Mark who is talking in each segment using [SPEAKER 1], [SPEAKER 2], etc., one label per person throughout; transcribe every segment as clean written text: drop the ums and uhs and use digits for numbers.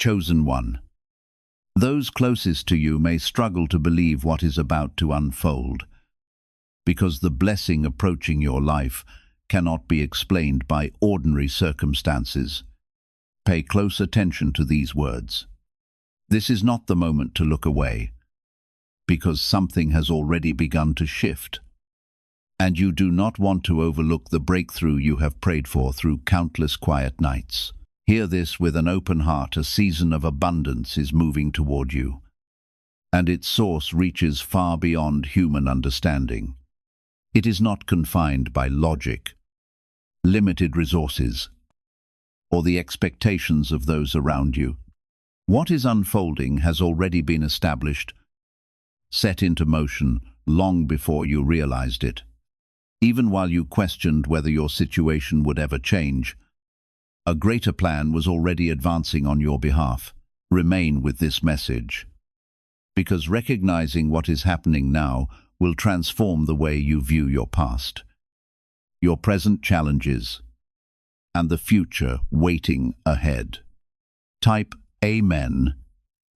[SPEAKER 1] Chosen one. Those closest to you may struggle to believe what is about to unfold, because the blessing approaching your life cannot be explained by ordinary circumstances. Pay close attention to these words. This is not the moment to look away, because something has already begun to shift. And you do not want to overlook the breakthrough you have prayed for through countless quiet nights. Hear this with an open heart. A season of abundance is moving toward you, and its source reaches far beyond human understanding. It is not confined by logic, limited resources, or the expectations of those around you. What is unfolding has already been established, set into motion long before you realized it. Even while you questioned whether your situation would ever change, a greater plan was already advancing on your behalf. Remain with this message, because recognizing what is happening now will transform the way you view your past, your present challenges, and the future waiting ahead. Type Amen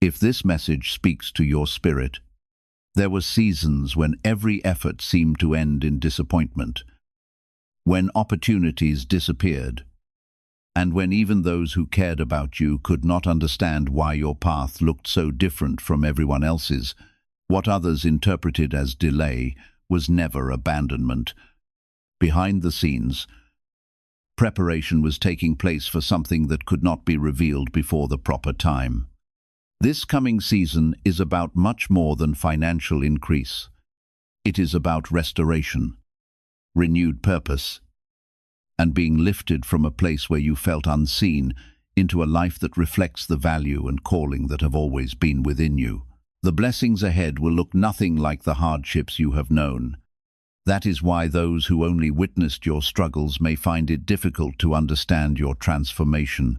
[SPEAKER 1] if this message speaks to your spirit. There were seasons when every effort seemed to end in disappointment, when opportunities disappeared, and when even those who cared about you could not understand why your path looked so different from everyone else's. What others interpreted as delay was never abandonment. Behind the scenes, preparation was taking place for something that could not be revealed before the proper time. This coming season is about much more than financial increase. It is about restoration, renewed purpose, and being lifted from a place where you felt unseen into a life that reflects the value and calling that have always been within you. The blessings ahead will look nothing like the hardships you have known. That is why those who only witnessed your struggles may find it difficult to understand your transformation.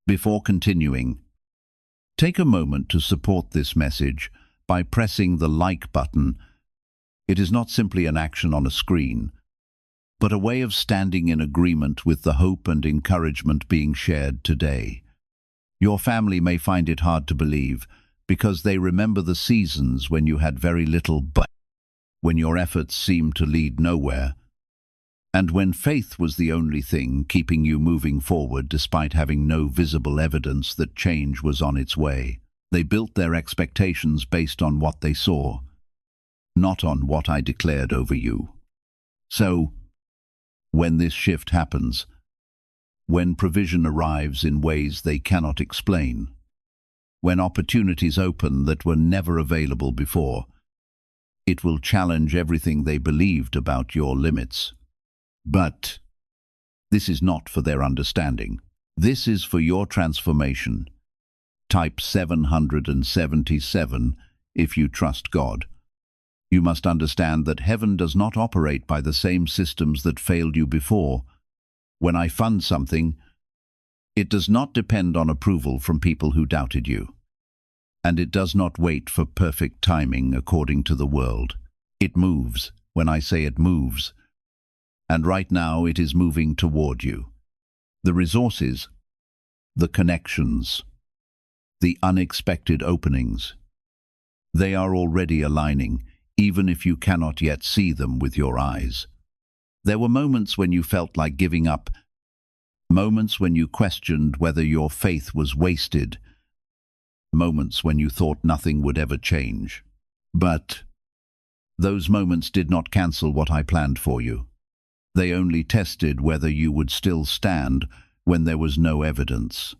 [SPEAKER 1] Before continuing, take a moment to support this message by pressing the like button. It is not simply an action on a screen, but a way of standing in agreement with the hope and encouragement being shared today. Your family may find it hard to believe, because they remember the seasons when you had very little, but when your efforts seemed to lead nowhere, and when faith was the only thing keeping you moving forward despite having no visible evidence that change was on its way. They built their expectations based on what they saw, not on what I declared over you. So, when this shift happens, when provision arrives in ways they cannot explain, when opportunities open that were never available before, it will challenge everything they believed about your limits. But this is not for their understanding. This is for your transformation. Type 777 if you trust God. You must understand that heaven does not operate by the same systems that failed you before. When I fund something, it does not depend on approval from people who doubted you. And it does not wait for perfect timing according to the world. It moves when I say it moves. And right now it is moving toward you. The resources, the connections, the unexpected openings, they are already aligning, even if you cannot yet see them with your eyes. There were moments when you felt like giving up, moments when you questioned whether your faith was wasted, moments when you thought nothing would ever change. But those moments did not cancel what I planned for you. They only tested whether you would still stand when there was no evidence.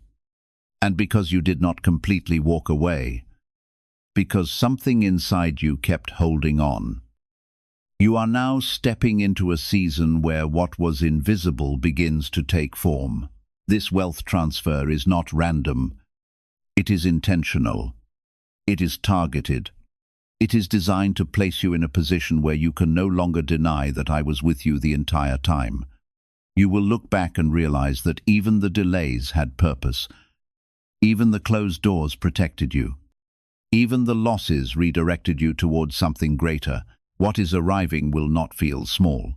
[SPEAKER 1] And because you did not completely walk away, because something inside you kept holding on, you are now stepping into a season where what was invisible begins to take form. This wealth transfer is not random. It is intentional. It is targeted. It is designed to place you in a position where you can no longer deny that I was with you the entire time. You will look back and realize that even the delays had purpose. Even the closed doors protected you. Even the losses redirected you towards something greater. What is arriving will not feel small.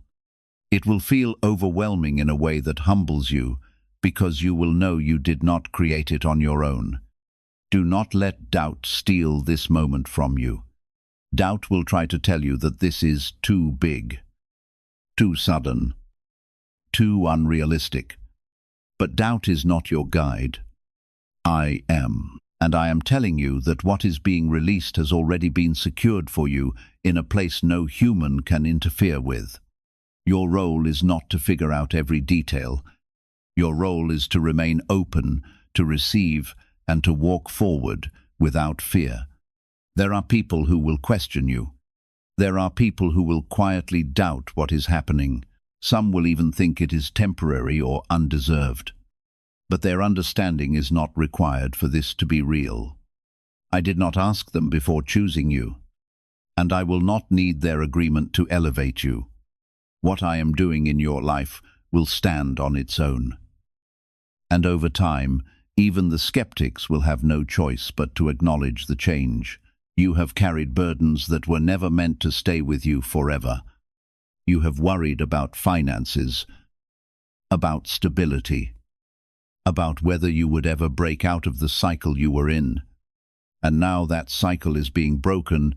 [SPEAKER 1] It will feel overwhelming in a way that humbles you, because you will know you did not create it on your own. Do not let doubt steal this moment from you. Doubt will try to tell you that this is too big, too sudden, too unrealistic. But doubt is not your guide. I am. And I am telling you that what is being released has already been secured for you in a place no human can interfere with. Your role is not to figure out every detail. Your role is to remain open, to receive, and to walk forward without fear. There are people who will question you. There are people who will quietly doubt what is happening. Some will even think it is temporary or undeserved. But their understanding is not required for this to be real. I did not ask them before choosing you, and I will not need their agreement to elevate you. What I am doing in your life will stand on its own. And over time, even the skeptics will have no choice but to acknowledge the change. You have carried burdens that were never meant to stay with you forever. You have worried about finances, about stability, about whether you would ever break out of the cycle you were in. And now that cycle is being broken,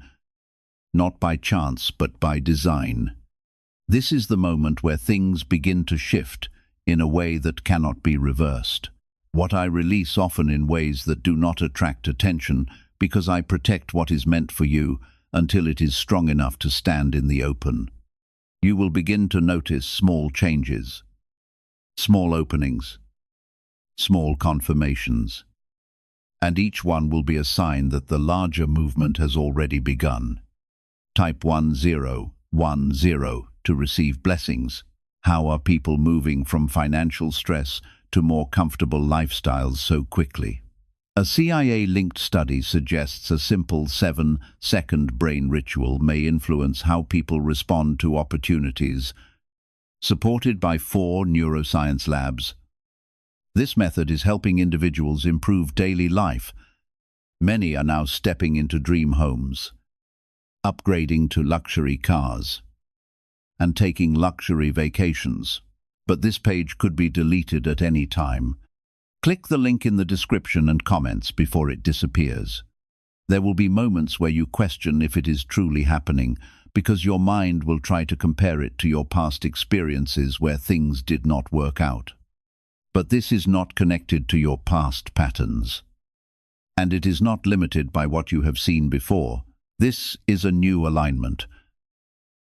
[SPEAKER 1] not by chance but by design. This is the moment where things begin to shift in a way that cannot be reversed. What I release often in ways that do not attract attention, because I protect what is meant for you until it is strong enough to stand in the open. You will begin to notice small changes, small openings, small confirmations, and each one will be a sign that the larger movement has already begun. Type 1010 to receive blessings. How are people moving from financial stress to more comfortable lifestyles so quickly? A CIA-linked study suggests a simple 7-second brain ritual may influence how people respond to opportunities, supported by 4 neuroscience labs. This method is helping individuals improve daily life. Many are now stepping into dream homes, upgrading to luxury cars, and taking luxury vacations. But this page could be deleted at any time. Click the link in the description and comments before it disappears. There will be moments where you question if it is truly happening, because your mind will try to compare it to your past experiences where things did not work out. But this is not connected to your past patterns. And it is not limited by what you have seen before. This is a new alignment,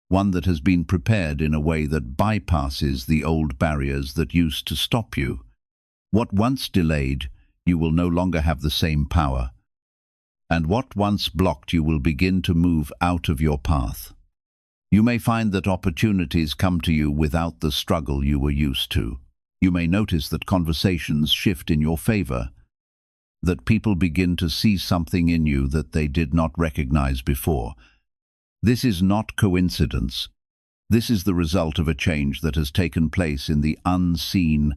[SPEAKER 1] one that has been prepared in a way that bypasses the old barriers that used to stop you. What once delayed, you will no longer have the same power. And what once blocked you will begin to move out of your path. You may find that opportunities come to you without the struggle you were used to. You may notice that conversations shift in your favor, that people begin to see something in you that they did not recognize before. This is not coincidence. This is the result of a change that has taken place in the unseen,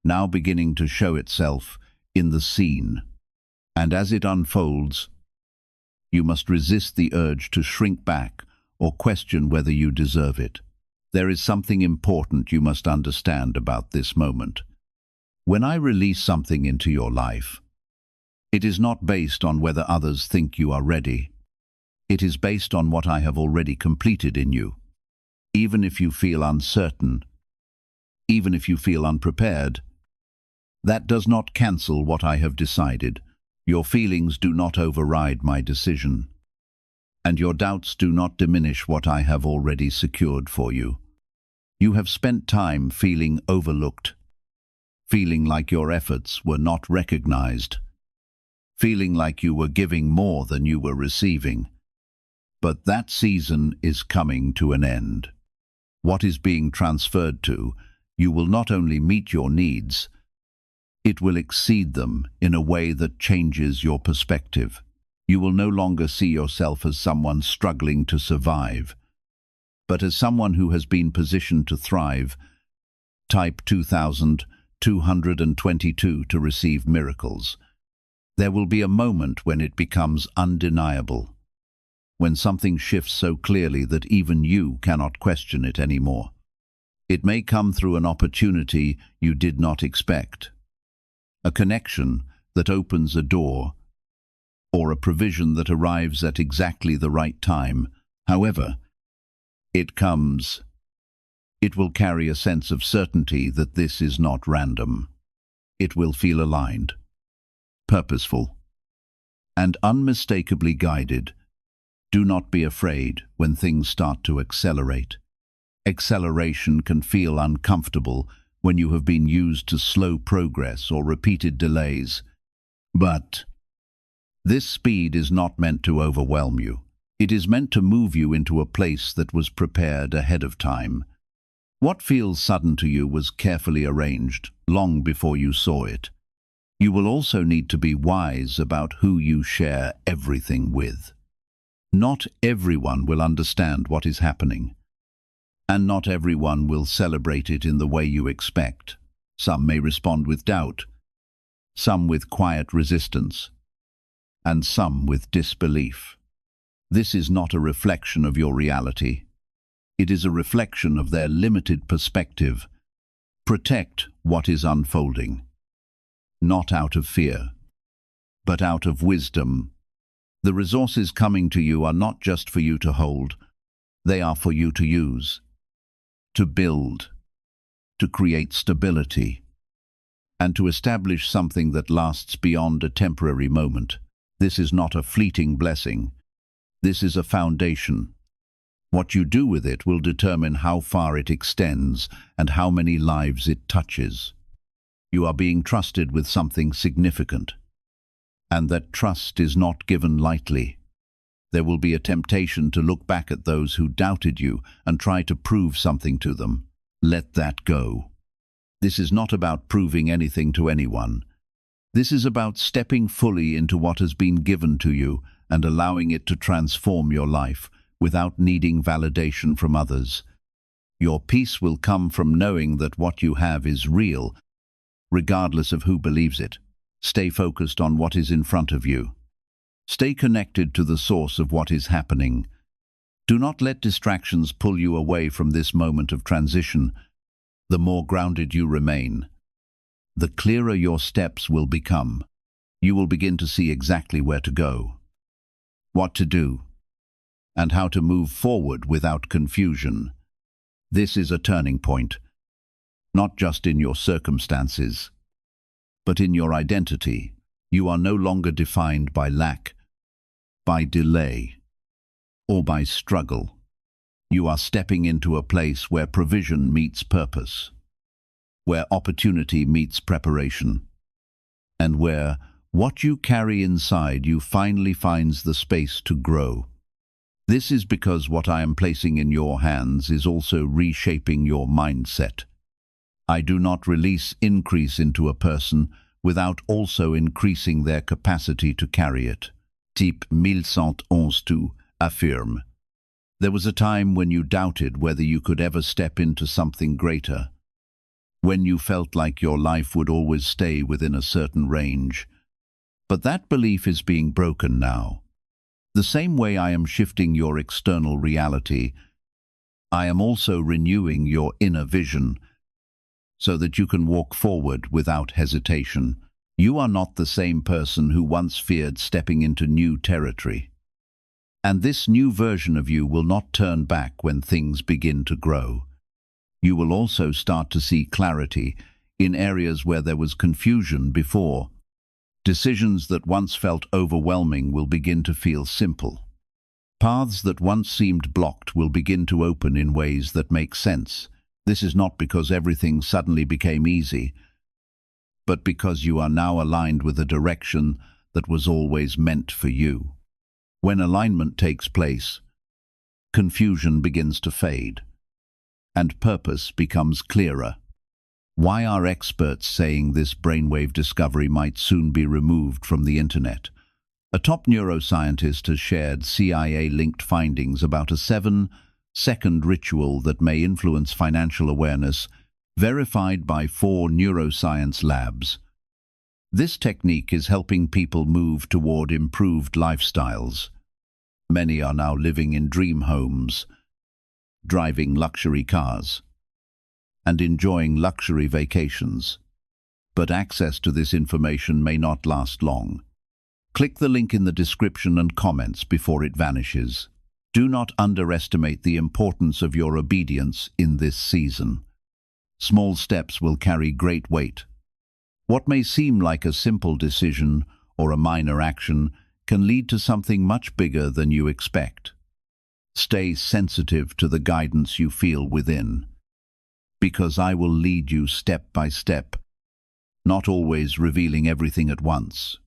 [SPEAKER 1] now beginning to show itself in the seen. And as it unfolds, you must resist the urge to shrink back or question whether you deserve it. There is something important you must understand about this moment. When I release something into your life, it is not based on whether others think you are ready. It is based on what I have already completed in you. Even if you feel uncertain, even if you feel unprepared, that does not cancel what I have decided. Your feelings do not override my decision, and your doubts do not diminish what I have already secured for you. You have spent time feeling overlooked, feeling like your efforts were not recognized, feeling like you were giving more than you were receiving. But that season is coming to an end. What is being transferred to, you will not only meet your needs, it will exceed them in a way that changes your perspective. You will no longer see yourself as someone struggling to survive, but as someone who has been positioned to thrive. Type 2222 to receive miracles. There will be a moment when it becomes undeniable, when something shifts so clearly that even you cannot question it anymore. It may come through an opportunity you did not expect, a connection that opens a door, or a provision that arrives at exactly the right time. However it comes, it will carry a sense of certainty that this is not random. It will feel aligned, purposeful, and unmistakably guided. Do not be afraid when things start to accelerate. Acceleration can feel uncomfortable when you have been used to slow progress or repeated delays. But this speed is not meant to overwhelm you. It is meant to move you into a place that was prepared ahead of time. What feels sudden to you was carefully arranged long before you saw it. You will also need to be wise about who you share everything with. Not everyone will understand what is happening, and not everyone will celebrate it in the way you expect. Some may respond with doubt, some with quiet resistance, and some with disbelief. This is not a reflection of your reality. It is a reflection of their limited perspective. Protect what is unfolding, not out of fear, but out of wisdom. The resources coming to you are not just for you to hold, they are for you to use, to build, to create stability, and to establish something that lasts beyond a temporary moment. This is not a fleeting blessing. This is a foundation. What you do with it will determine how far it extends and how many lives it touches. You are being trusted with something significant, and that trust is not given lightly. There will be a temptation to look back at those who doubted you and try to prove something to them. Let that go. This is not about proving anything to anyone. This is about stepping fully into what has been given to you and allowing it to transform your life without needing validation from others. Your peace will come from knowing that what you have is real, regardless of who believes it. Stay focused on what is in front of you. Stay connected to the source of what is happening. Do not let distractions pull you away from this moment of transition. The more grounded you remain, the clearer your steps will become. You will begin to see exactly where to go, what to do, and how to move forward without confusion. This is a turning point, not just in your circumstances, but in your identity. You are no longer defined by lack, by delay, or by struggle. You are stepping into a place where provision meets purpose, where opportunity meets preparation, and where what you carry inside you finally finds the space to grow. This is because what I am placing in your hands is also reshaping your mindset. I do not release increase into a person without also increasing their capacity to carry it. Type 1111 affirme. There was a time when you doubted whether you could ever step into something greater, when you felt like your life would always stay within a certain range. But that belief is being broken now. The same way I am shifting your external reality, I am also renewing your inner vision, so that you can walk forward without hesitation. You are not the same person who once feared stepping into new territory. And this new version of you will not turn back when things begin to grow. You will also start to see clarity in areas where there was confusion before. Decisions that once felt overwhelming will begin to feel simple. Paths that once seemed blocked will begin to open in ways that make sense. This is not because everything suddenly became easy, but because you are now aligned with a direction that was always meant for you. When alignment takes place, confusion begins to fade, and purpose becomes clearer. Why are experts saying this brainwave discovery might soon be removed from the internet? A top neuroscientist has shared CIA-linked findings about a 7-second ritual that may influence financial awareness, verified by 4 neuroscience labs. This technique is helping people move toward improved lifestyles. Many are now living in dream homes, driving luxury cars, and enjoying luxury vacations. but access to this information may not last long. Click the link in the description and comments before it vanishes. Do not underestimate the importance of your obedience in this season. Small steps will carry great weight. What may seem like a simple decision or a minor action can lead to something much bigger than you expect. Stay sensitive to the guidance you feel within, because I will lead you step by step, not always revealing everything at once,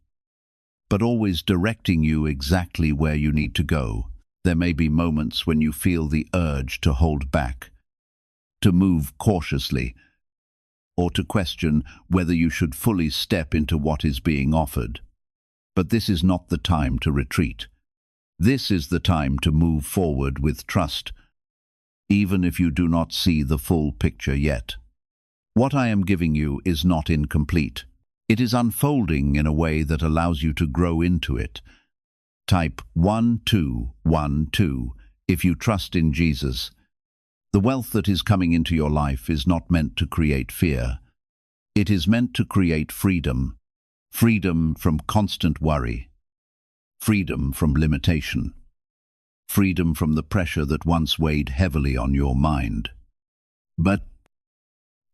[SPEAKER 1] but always directing you exactly where you need to go. There may be moments when you feel the urge to hold back, to move cautiously, or to question whether you should fully step into what is being offered. But this is not the time to retreat. This is the time to move forward with trust, even if you do not see the full picture yet. What I am giving you is not incomplete. It is unfolding in a way that allows you to grow into it. Type 1212 if you trust in Jesus. The wealth that is coming into your life is not meant to create fear. It is meant to create freedom. Freedom from constant worry. Freedom from limitation. Freedom from the pressure that once weighed heavily on your mind. But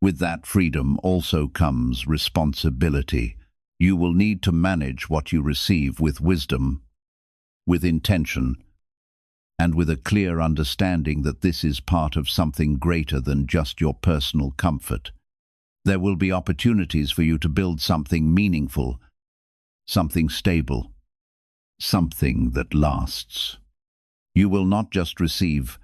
[SPEAKER 1] with that freedom also comes responsibility. You will need to manage what you receive with wisdom, with intention, and with a clear understanding that this is part of something greater than just your personal comfort. There will be opportunities for you to build something meaningful, something stable, something that lasts. You will not just receive,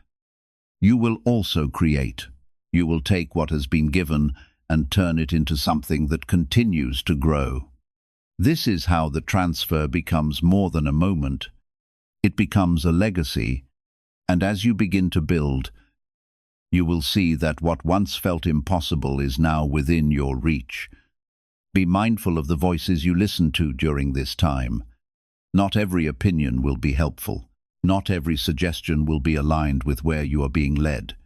[SPEAKER 1] you will also create. You will take what has been given and turn it into something that continues to grow. This is how the transfer becomes more than a moment. It becomes a legacy, and as you begin to build, you will see that what once felt impossible is now within your reach. Be mindful of the voices you listen to during this time. Not every opinion will be helpful. Not every suggestion will be aligned with where you are being led.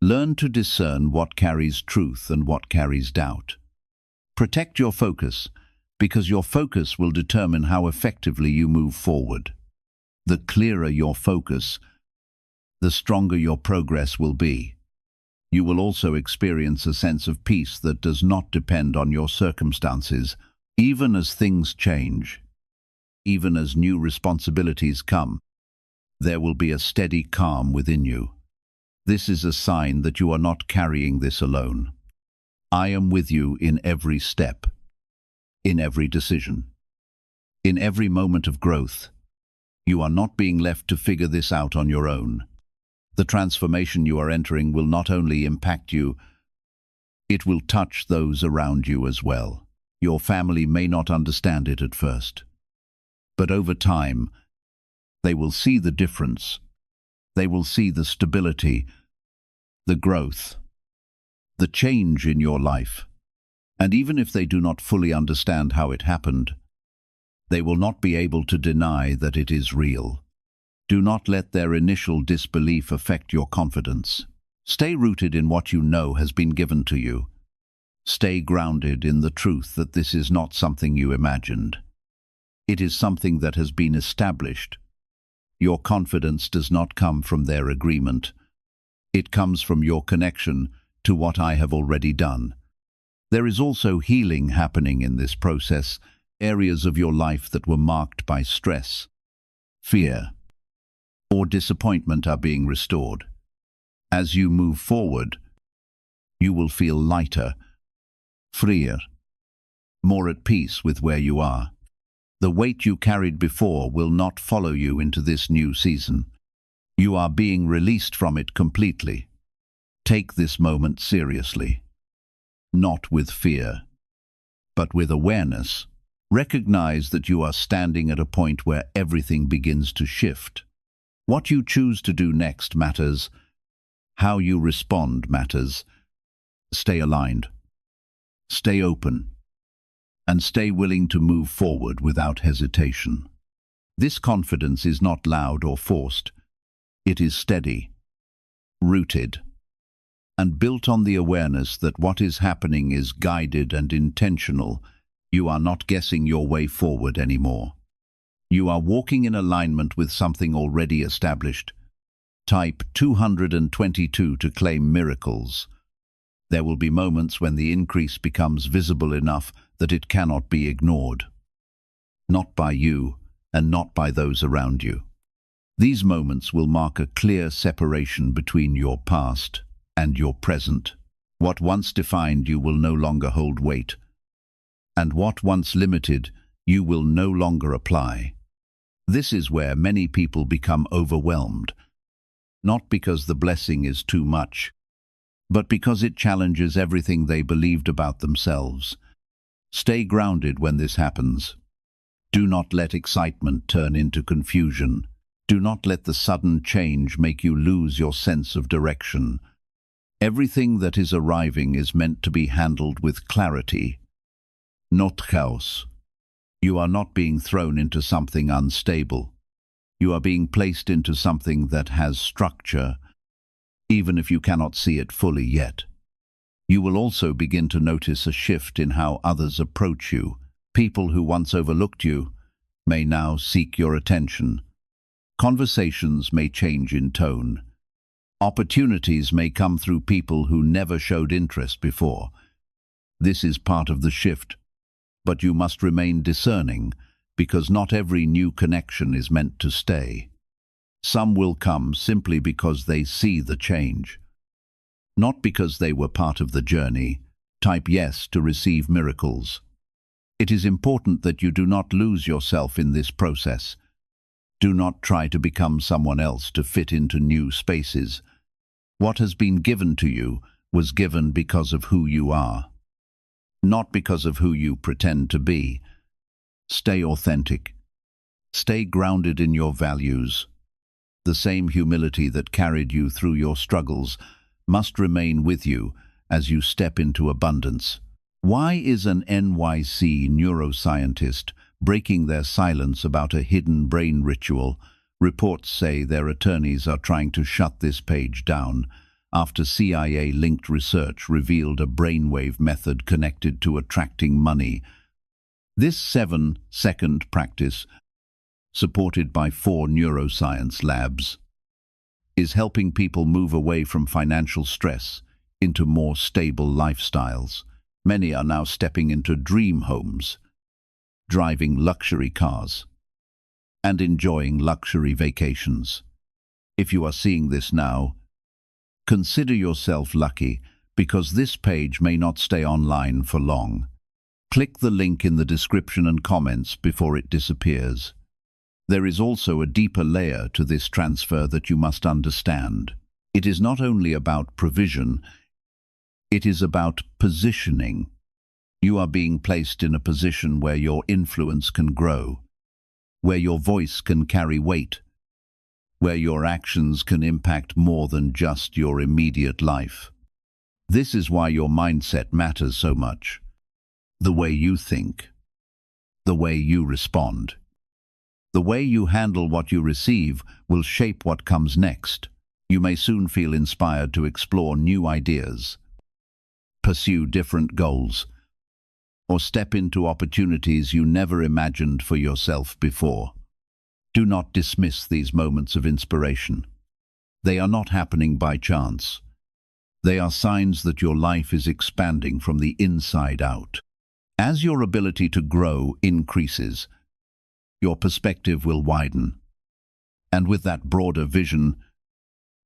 [SPEAKER 1] Learn to discern what carries truth and what carries doubt. Protect your focus, because your focus will determine how effectively you move forward. The clearer your focus, the stronger your progress will be. You will also experience a sense of peace that does not depend on your circumstances, even as things change, even as new responsibilities come. There will be a steady calm within you. This is a sign that you are not carrying this alone. I am with you in every step, in every decision, in every moment of growth. You are not being left to figure this out on your own. The transformation you are entering will not only impact you, it will touch those around you as well. Your family may not understand it at first, but over time, they will see the difference. They will see the stability, the growth, the change in your life. And even if they do not fully understand how it happened, they will not be able to deny that it is real. Do not let their initial disbelief affect your confidence. Stay rooted in what you know has been given to you. Stay grounded in the truth that this is not something you imagined. It is something that has been established. Your confidence does not come from their agreement. It comes from your connection to what I have already done. There is also healing happening in this process. Areas of your life that were marked by stress, fear, or disappointment are being restored. As you move forward, you will feel lighter, freer, more at peace with where you are. The weight you carried before will not follow you into this new season. You are being released from it completely. Take this moment seriously, not with fear, but with awareness. Recognize that you are standing at a point where everything begins to shift. What you choose to do next matters. How you respond matters. Stay aligned. Stay open. And stay willing to move forward without hesitation. This confidence is not loud or forced. It is steady, rooted, and built on the awareness that what is happening is guided and intentional. You are not guessing your way forward anymore. You are walking in alignment with something already established. Type 222 to claim miracles. There will be moments when the increase becomes visible enough that it cannot be ignored. Not by you, and not by those around you. These moments will mark a clear separation between your past and your present. What once defined you will no longer hold weight, and what once limited you will no longer apply. This is where many people become overwhelmed, not because the blessing is too much, but because it challenges everything they believed about themselves. Stay grounded when this happens. Do not let excitement turn into confusion. Do not let the sudden change make you lose your sense of direction. Everything that is arriving is meant to be handled with clarity, not chaos. You are not being thrown into something unstable. You are being placed into something that has structure, even if you cannot see it fully yet. You will also begin to notice a shift in how others approach you. People who once overlooked you may now seek your attention. Conversations may change in tone. Opportunities may come through people who never showed interest before. This is part of the shift, but you must remain discerning, because not every new connection is meant to stay. Some will come simply because they see the change, not because they were part of the journey. Type yes to receive miracles. It is important that you do not lose yourself in this process. Do not try to become someone else to fit into new spaces. What has been given to you was given because of who you are, not because of who you pretend to be. Stay authentic. Stay grounded in your values. The same humility that carried you through your struggles must remain with you as you step into abundance. Why is an NYC neuroscientist breaking their silence about a hidden brain ritual? Reports say their attorneys are trying to shut this page down after CIA-linked research revealed a brainwave method connected to attracting money. This 7-second practice, supported by 4 neuroscience labs, is helping people move away from financial stress into more stable lifestyles. Many are now stepping into dream homes, driving luxury cars, and enjoying luxury vacations. If you are seeing this now, consider yourself lucky, because this page may not stay online for long. Click the link in the description and comments before it disappears. There is also a deeper layer to this transfer that you must understand. It is not only about provision, it is about positioning. You are being placed in a position where your influence can grow, where your voice can carry weight, where your actions can impact more than just your immediate life. This is why your mindset matters so much. The way you think, the way you respond, the way you handle what you receive will shape what comes next. You may soon feel inspired to explore new ideas, pursue different goals, or step into opportunities you never imagined for yourself before. Do not dismiss these moments of inspiration. They are not happening by chance. They are signs that your life is expanding from the inside out. As your ability to grow increases, your perspective will widen. And with that broader vision,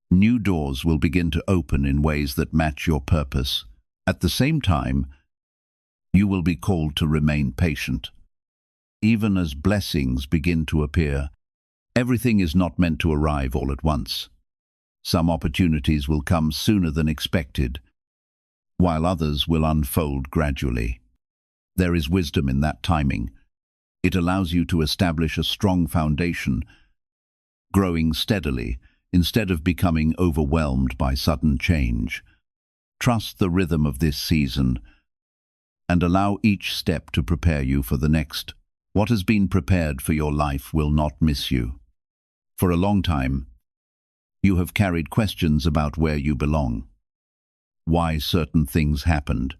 [SPEAKER 1] new doors will begin to open in ways that match your purpose. At the same time, you will be called to remain patient. Even as blessings begin to appear, everything is not meant to arrive all at once. Some opportunities will come sooner than expected, while others will unfold gradually. There is wisdom in that timing. It allows you to establish a strong foundation, growing steadily instead of becoming overwhelmed by sudden change. Trust the rhythm of this season and allow each step to prepare you for the next. What has been prepared for your life will not miss you. For a long time, you have carried questions about where you belong. why certain things happened,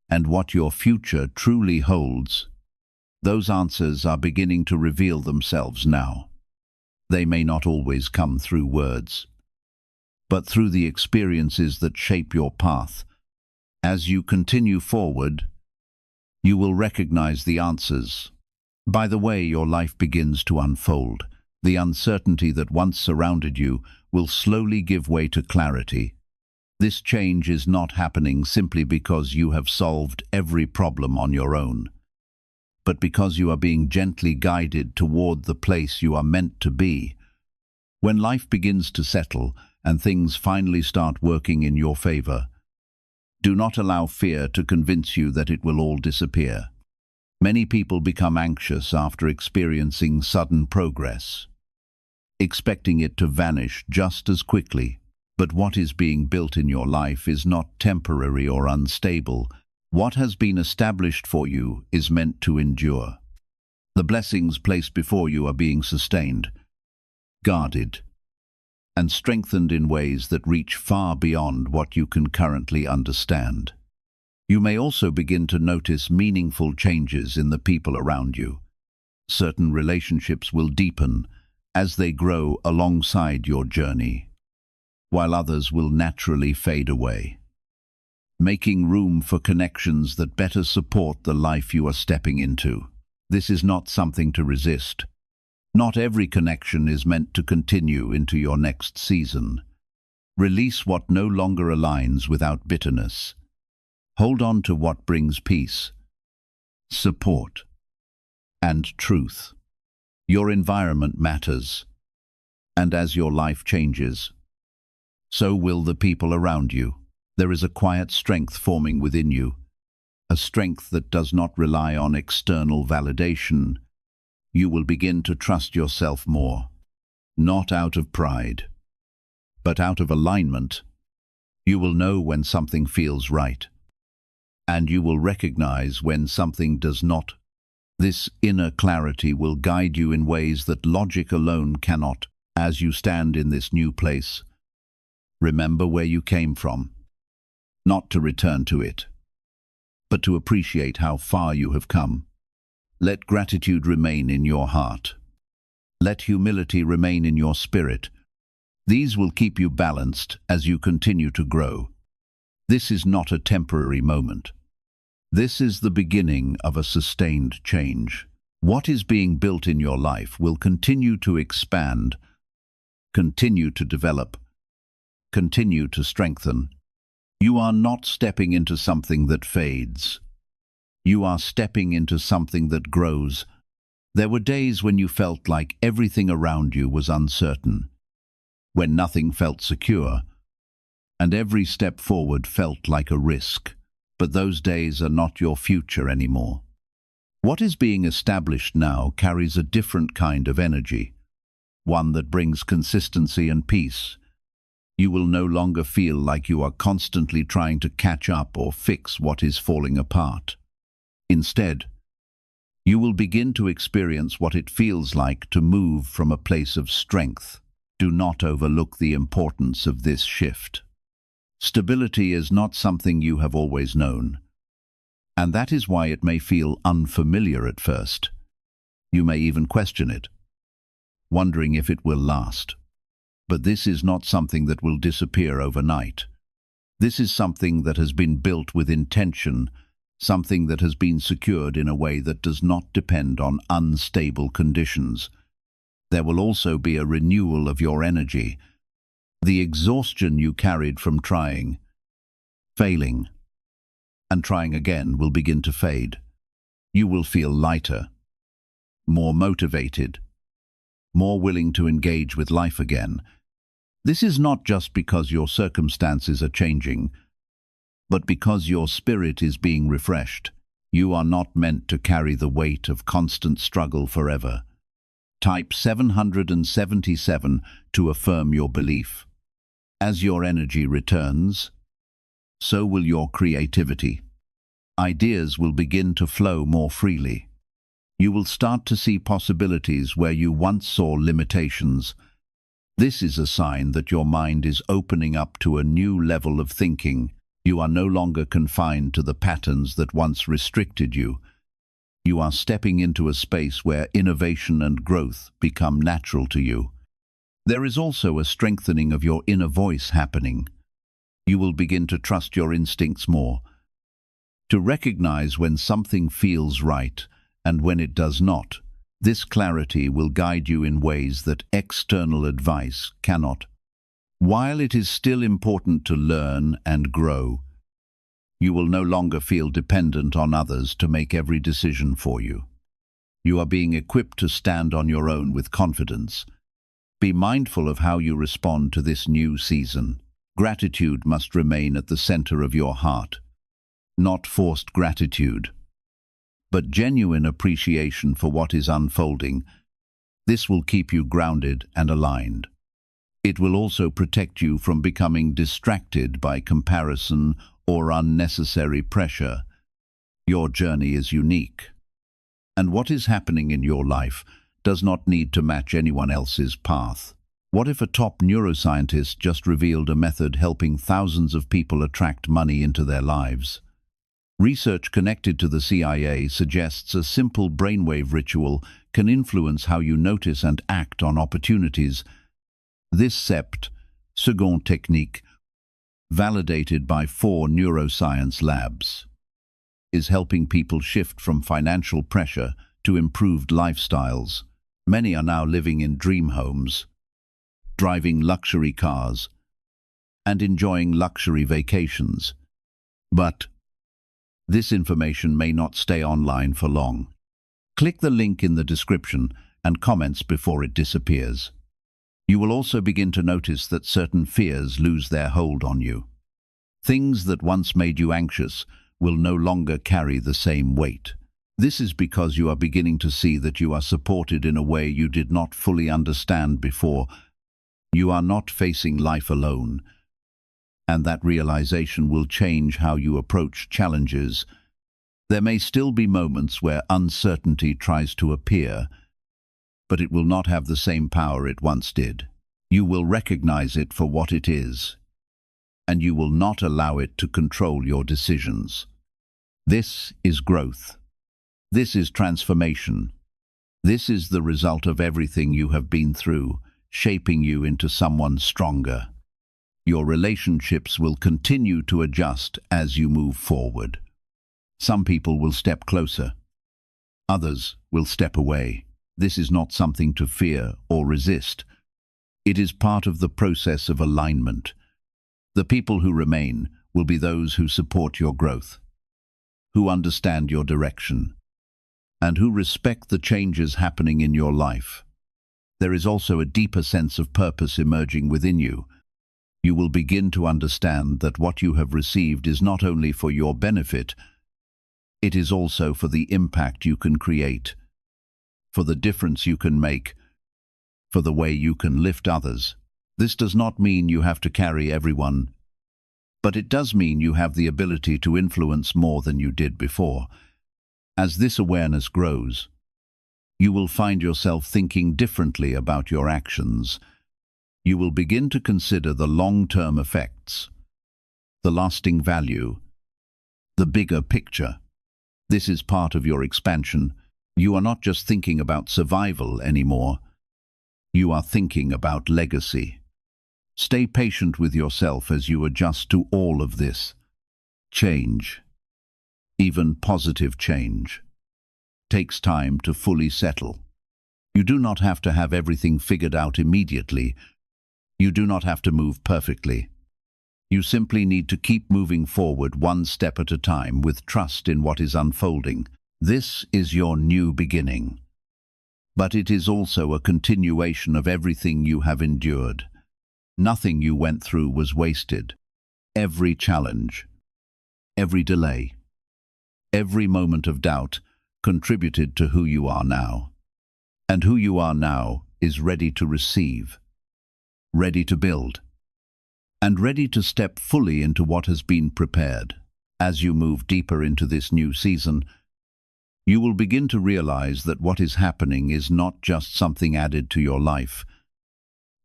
[SPEAKER 1] and what your future truly holds. Those answers are beginning to reveal themselves now. They may not always come through words, but through the experiences that shape your path. As you continue forward, you will recognize the answers. By the way your life begins to unfold, the uncertainty that once surrounded you will slowly give way to clarity. This change is not happening simply because you have solved every problem on your own, but because you are being gently guided toward the place you are meant to be. When life begins to settle and things finally start working in your favor, do not allow fear to convince you that it will all disappear. Many people become anxious after experiencing sudden progress, expecting it to vanish just as quickly. But what is being built in your life is not temporary or unstable. What has been established for you is meant to endure. The blessings placed before you are being sustained, guarded, and strengthened in ways that reach far beyond what you can currently understand. You may also begin to notice meaningful changes in the people around you. Certain relationships will deepen as they grow alongside your journey, while others will naturally fade away, making room for connections that better support the life you are stepping into. This is not something to resist. Not every connection is meant to continue into your next season. Release what no longer aligns without bitterness. Hold on to what brings peace, support, and truth. Your environment matters, and as your life changes, so will the people around you. There is a quiet strength forming within you, a strength that does not rely on external validation. You will begin to trust yourself more, not out of pride, but out of alignment. You will know when something feels right, and you will recognize when something does not. This inner clarity will guide you in ways that logic alone cannot. As you stand in this new place, remember where you came from, not to return to it, but to appreciate how far you have come. Let gratitude remain in your heart. Let humility remain in your spirit. These will keep you balanced as you continue to grow. This is not a temporary moment. This is the beginning of a sustained change. What is being built in your life will continue to expand, continue to develop, continue to strengthen. You are not stepping into something that fades. You are stepping into something that grows. There were days when you felt like everything around you was uncertain, when nothing felt secure, and every step forward felt like a risk. But those days are not your future anymore. What is being established now carries a different kind of energy, one that brings consistency and peace. You will no longer feel like you are constantly trying to catch up or fix what is falling apart. Instead, you will begin to experience what it feels like to move from a place of strength. Do not overlook the importance of this shift. Stability is not something you have always known, and that is why it may feel unfamiliar at first. You may even question it, wondering if it will last. But this is not something that will disappear overnight. This is something that has been built with intention, something that has been secured in a way that does not depend on unstable conditions. There will also be a renewal of your energy. The exhaustion you carried from trying, failing, and trying again will begin to fade. You will feel lighter, more motivated, more willing to engage with life again. This is not just because your circumstances are changing, but because your spirit is being refreshed. You are not meant to carry the weight of constant struggle forever. Type 777 to affirm your belief. As your energy returns, so will your creativity. Ideas will begin to flow more freely. You will start to see possibilities where you once saw limitations. This is a sign that your mind is opening up to a new level of thinking. You are no longer confined to the patterns that once restricted you. You are stepping into a space where innovation and growth become natural to you. There is also a strengthening of your inner voice happening. You will begin to trust your instincts more, to recognize when something feels right and when it does not. This clarity will guide you in ways that external advice cannot. While it is still important to learn and grow, you will no longer feel dependent on others to make every decision for you. You are being equipped to stand on your own with confidence. Be mindful of how you respond to this new season. Gratitude must remain at the center of your heart. Not forced gratitude, but genuine appreciation for what is unfolding. This will keep you grounded and aligned. It will also protect you from becoming distracted by comparison or unnecessary pressure. Your journey is unique, and what is happening in your life does not need to match anyone else's path. What if a top neuroscientist just revealed a method helping thousands of people attract money into their lives? Research connected to the CIA suggests a simple brainwave ritual can influence how you notice and act on opportunities. This second technique, validated by 4 neuroscience labs, is helping people shift from financial pressure to improved lifestyles. Many are now living in dream homes, driving luxury cars, and enjoying luxury vacations. But this information may not stay online for long. Click the link in the description and comments before it disappears. You will also begin to notice that certain fears lose their hold on you. Things that once made you anxious will no longer carry the same weight. This is because you are beginning to see that you are supported in a way you did not fully understand before. You are not facing life alone, and that realization will change how you approach challenges. There may still be moments where uncertainty tries to appear, but it will not have the same power it once did. You will recognize it for what it is, and you will not allow it to control your decisions. This is growth. This is transformation. This is the result of everything you have been through, shaping you into someone stronger. Your relationships will continue to adjust as you move forward. Some people will step closer. Others will step away. This is not something to fear or resist. It is part of the process of alignment. The people who remain will be those who support your growth, who understand your direction, and who respect the changes happening in your life. There is also a deeper sense of purpose emerging within you. You will begin to understand that what you have received is not only for your benefit, it is also for the impact you can create, for the difference you can make, for the way you can lift others. This does not mean you have to carry everyone, but it does mean you have the ability to influence more than you did before. As this awareness grows, you will find yourself thinking differently about your actions. You will begin to consider the long-term effects, the lasting value, the bigger picture. This is part of your expansion. You are not just thinking about survival anymore. You are thinking about legacy. Stay patient with yourself as you adjust to all of this. Change, even positive change, takes time to fully settle. You do not have to have everything figured out immediately. You do not have to move perfectly. You simply need to keep moving forward one step at a time with trust in what is unfolding. This is your new beginning. But it is also a continuation of everything you have endured. Nothing you went through was wasted. Every challenge, every delay, every moment of doubt contributed to who you are now. And who you are now is ready to receive, ready to build, and ready to step fully into what has been prepared. As you move deeper into this new season, you will begin to realize that what is happening is not just something added to your life.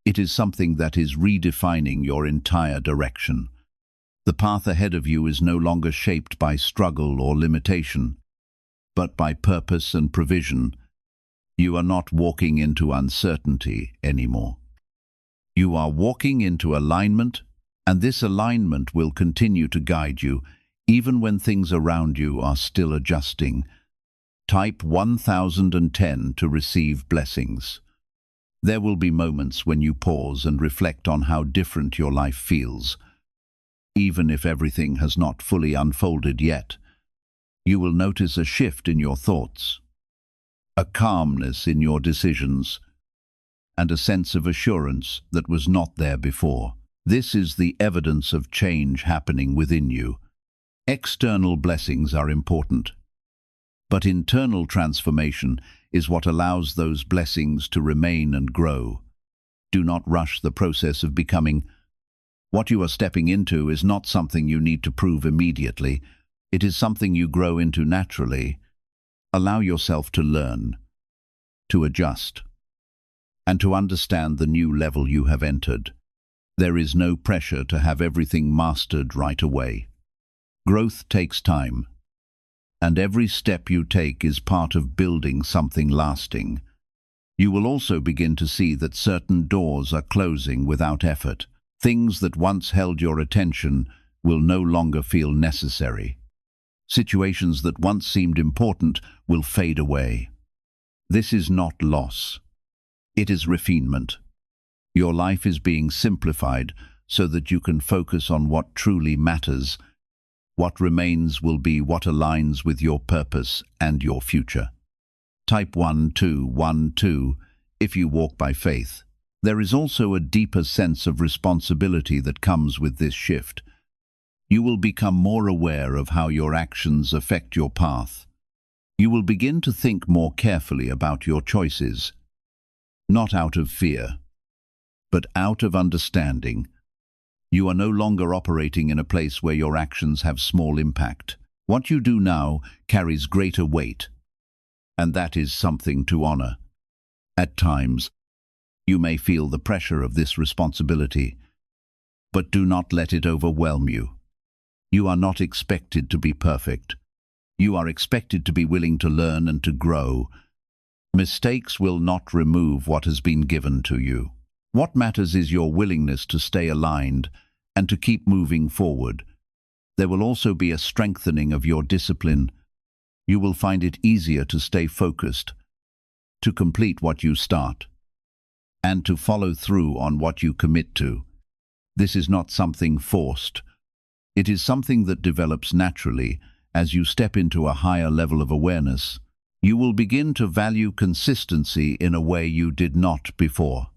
[SPEAKER 1] It is something that is redefining your entire direction. The path ahead of you is no longer shaped by struggle or limitation, but by purpose and provision. You are not walking into uncertainty anymore. You are walking into alignment, and this alignment will continue to guide you, even when things around you are still adjusting. Type 1010 to receive blessings. There will be moments when you pause and reflect on how different your life feels. Even if everything has not fully unfolded yet, you will notice a shift in your thoughts, a calmness in your decisions, and a sense of assurance that was not there before. This is the evidence of change happening within you. External blessings are important, but internal transformation is what allows those blessings to remain and grow. Do not rush the process of becoming. What you are stepping into is not something you need to prove immediately. It is something you grow into naturally. Allow yourself to learn, to adjust, and to understand the new level you have entered. There is no pressure to have everything mastered right away. Growth takes time, and every step you take is part of building something lasting. You will also begin to see that certain doors are closing without effort. Things that once held your attention will no longer feel necessary. Situations that once seemed important will fade away. This is not loss. It is refinement. Your life is being simplified so that you can focus on what truly matters. What remains will be what aligns with your purpose and your future. Type 1212 if you walk by faith. There is also a deeper sense of responsibility that comes with this shift. You will become more aware of how your actions affect your path. You will begin to think more carefully about your choices, not out of fear, but out of understanding. You are no longer operating in a place where your actions have small impact. What you do now carries greater weight, and that is something to honor. At times, you may feel the pressure of this responsibility, but do not let it overwhelm you. You are not expected to be perfect. You are expected to be willing to learn and to grow. Mistakes will not remove what has been given to you. What matters is your willingness to stay aligned and to keep moving forward. There will also be a strengthening of your discipline. You will find it easier to stay focused, to complete what you start, and to follow through on what you commit to. This is not something forced. It is something that develops naturally as you step into a higher level of awareness. You will begin to value consistency in a way you did not before.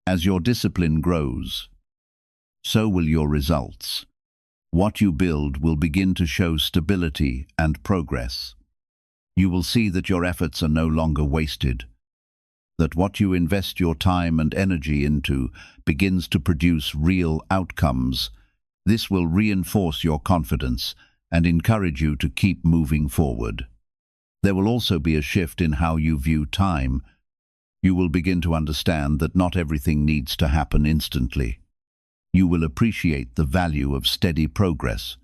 [SPEAKER 1] As your discipline grows, so will your results. What you build will begin to show stability and progress. You will see that your efforts are no longer wasted, that what you invest your time and energy into begins to produce real outcomes. This will reinforce your confidence and encourage you to keep moving forward. There will also be a shift in how you view time. You will begin to understand that not everything needs to happen instantly. You will appreciate the value of steady progress.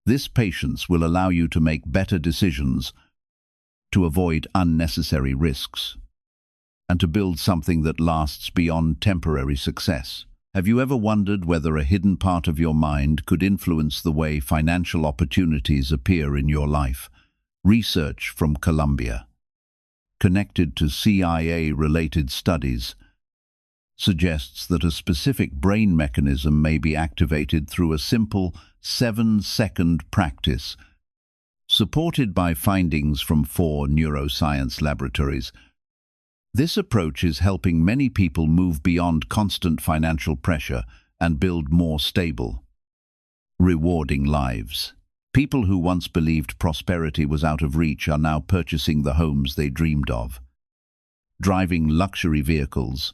[SPEAKER 1] This patience will allow you to make better decisions, to avoid unnecessary risks, and to build something that lasts beyond temporary success. Have you ever wondered whether a hidden part of your mind could influence the way financial opportunities appear in your life? Research from Colombia, connected to CIA-related studies, suggests that a specific brain mechanism may be activated through a simple 7-second practice, supported by findings from 4 neuroscience laboratories. This approach is helping many people move beyond constant financial pressure and build more stable, rewarding lives. People who once believed prosperity was out of reach are now purchasing the homes they dreamed of, driving luxury vehicles,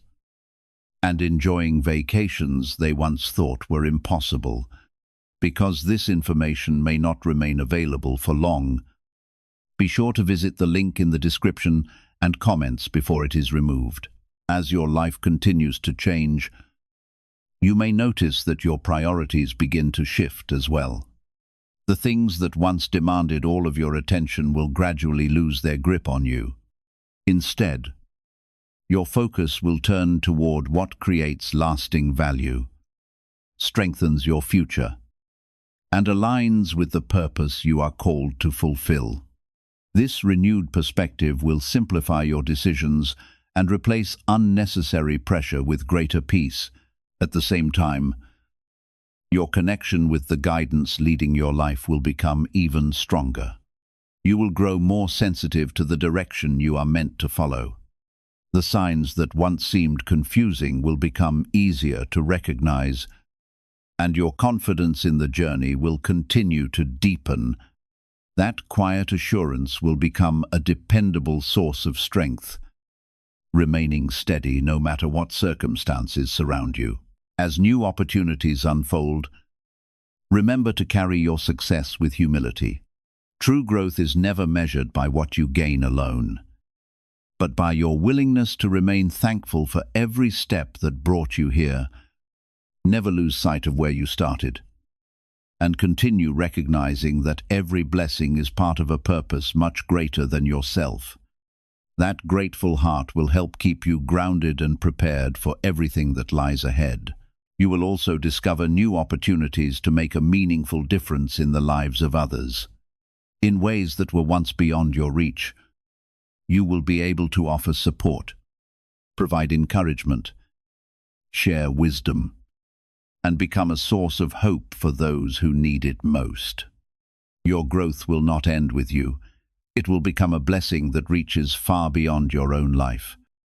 [SPEAKER 1] and enjoying vacations they once thought were impossible. Because this information may not remain available for long, be sure to visit the link in the description and comments before it is removed. As your life continues to change, you may notice that your priorities begin to shift as well. The things that once demanded all of your attention will gradually lose their grip on you. Instead, your focus will turn toward what creates lasting value, strengthens your future, and aligns with the purpose you are called to fulfill. This renewed perspective will simplify your decisions and replace unnecessary pressure with greater peace. At the same time, your connection with the guidance leading your life will become even stronger. You will grow more sensitive to the direction you are meant to follow. The signs that once seemed confusing will become easier to recognize, and your confidence in the journey will continue to deepen. That quiet assurance will become a dependable source of strength, remaining steady no matter what circumstances surround you. As new opportunities unfold, remember to carry your success with humility. True growth is never measured by what you gain alone, but by your willingness to remain thankful for every step that brought you here. Never lose sight of where you started, and continue recognizing that every blessing is part of a purpose much greater than yourself. That grateful heart will help keep you grounded and prepared for everything that lies ahead. You will also discover new opportunities to make a meaningful difference in the lives of others. In ways that were once beyond your reach, you will be able to offer support, provide encouragement, share wisdom, and become a source of hope for those who need it most. Your growth will not end with you. It will become a blessing that reaches far beyond your own life.